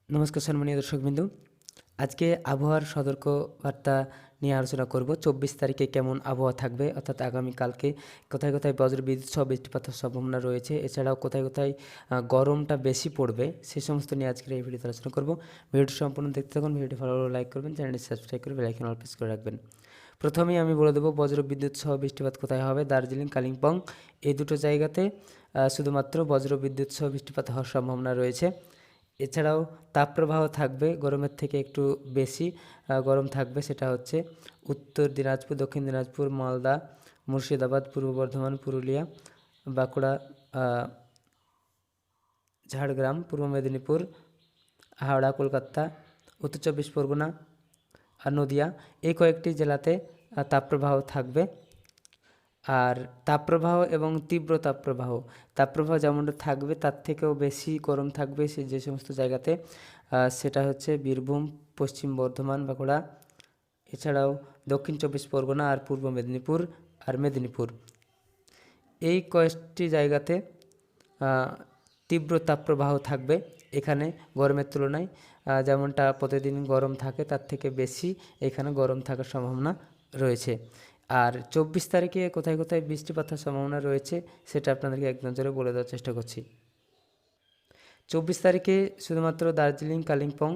নমস্কার সম্মানীয় দর্শকবৃন্দ, আজকে আবহাওয়ার সতর্কবার্তা নিয়ে আলোচনা করব। 24 তারিখে কেমন আবহাওয়া থাকবে, অর্থাৎ আগামীকালকে কোথায় কোথায় বজ্রবিদ্যুৎ সহ বৃষ্টিপাতের সম্ভাবনা রয়েছে, এছাড়াও কোথায় কোথায় গরমটা বেশি পড়বে, সেই সমস্ত নিয়ে আজকের এই ভিডিওতে আলোচনা করব। ভিডিওটি সম্পূর্ণ দেখতে থাকুন। ভিডিওটি ভালো লাগলে লাইক করবেন, চ্যানেলটি সাবস্ক্রাইব করে বেল আইকন অল প্রেস করে রাখবেন। প্রথমেই আমি বলে দেবো বজ্রবিদ্যুৎ সহ বৃষ্টিপাত কোথায় হবে। দার্জিলিং, কালিম্পং এই দুটো জায়গাতে শুধুমাত্র বজ্রবিদ্যুৎ সহ বৃষ্টিপাত হওয়ার সম্ভাবনা রয়েছে। এছাড়াও তাপপ্রবাহ থাকবে, গরমের থেকে একটু বেশি গরম থাকবে। সেটা হচ্ছে উত্তর দিনাজপুর, দক্ষিণ দিনাজপুর, মালদা, মুর্শিদাবাদ, পূর্ব বর্ধমান, পুরুলিয়া, বাঁকুড়া, ঝাড়গ্রাম, পূর্ব মেদিনীপুর, হাওড়া, কলকাতা, উত্তর চব্বিশ পরগনা আর নদিয়া, এই কয়েকটি জেলাতে তাপপ্রবাহ থাকবে। আর তাপপ্রবাহ এবং তীব্র তাপপ্রবাহ যেমনটা থাকবে তার থেকেও বেশি গরম থাকবে যে সমস্ত জায়গাতে, সেটা হচ্ছে বীরভূম, পশ্চিম বর্ধমান, বাঁকুড়া, এছাড়াও দক্ষিণ চব্বিশ পরগনা আর পূর্ব মেদিনীপুর আর মেদিনীপুর, এই কয়েকটি জায়গাতে তীব্র তাপপ্রবাহ থাকবে। এখানে গরমের তুলনায় যেমনটা প্রতিদিন গরম থাকে তার থেকে বেশি এখানে গরম থাকার সম্ভাবনা রয়েছে। আর 24 তারিখে কোথায় কোথায় বৃষ্টিপাতের সম্ভাবনা রয়েছে সেটা আপনাদেরকে এক নজরে বলে দেওয়ার চেষ্টা করছি। 24 তারিখে শুধুমাত্র দার্জিলিং, কালিম্পং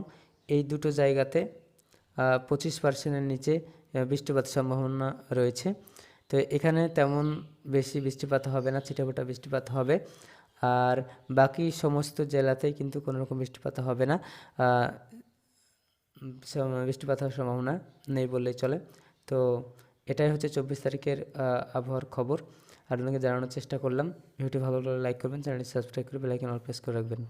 এই দুটো জায়গাতে 25%-এর নিচে বৃষ্টিপাতের সম্ভাবনা রয়েছে। তো এখানে তেমন বেশি বৃষ্টিপাত হবে না, ছিটেফোঁটা বৃষ্টিপাত হবে। আর বাকি সমস্ত জেলাতেই কিন্তু কোনো রকম বৃষ্টিপাত হবে না, বৃষ্টিপাত হওয়ার সম্ভাবনা নেই বললেই চলে। তো এটাই হচ্ছে 24 তারিখের আবহাওয়ার খবর আপনাকে জানানোর চেষ্টা করলাম। ভিডিওটি ভালো লাগলে লাইক করবেন, চ্যানেলটি সাবস্ক্রাইব করে বেল আইকন অল প্রেস করে রাখবেন।